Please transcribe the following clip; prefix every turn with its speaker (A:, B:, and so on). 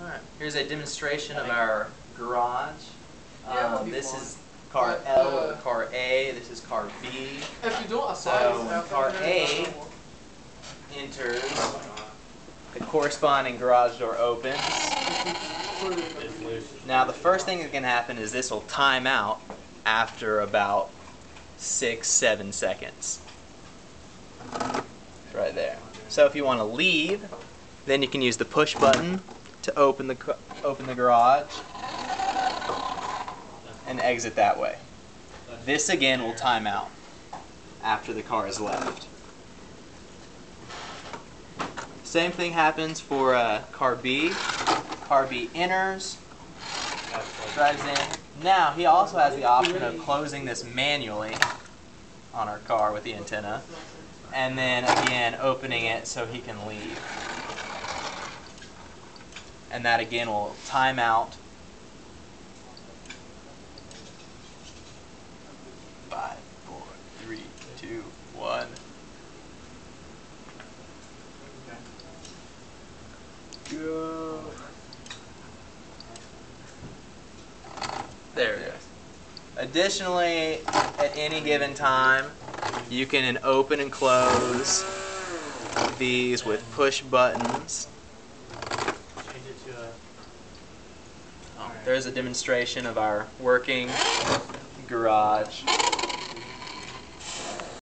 A: Alright, here's a demonstration of our garage. This
B: fun.
A: is car L, car A, this is car B.
B: If you don't
A: So when car A enters, the corresponding garage door opens. Now the first thing that can happen is this will time out after about 6-7 seconds. Right there. So if you want to leave, then you can use the push button to open the garage and exit that way. This again will time out after the car is left. Same thing happens for car B. Car B enters, drives in. Now he also has the option of closing this manually on our car with the antenna, and then again opening it so he can leave. And that again will time out. 5, 4, 3, 2, 1. Go. There it is. Additionally, at any given time, you can open and close these with push buttons. There's a demonstration of our working garage.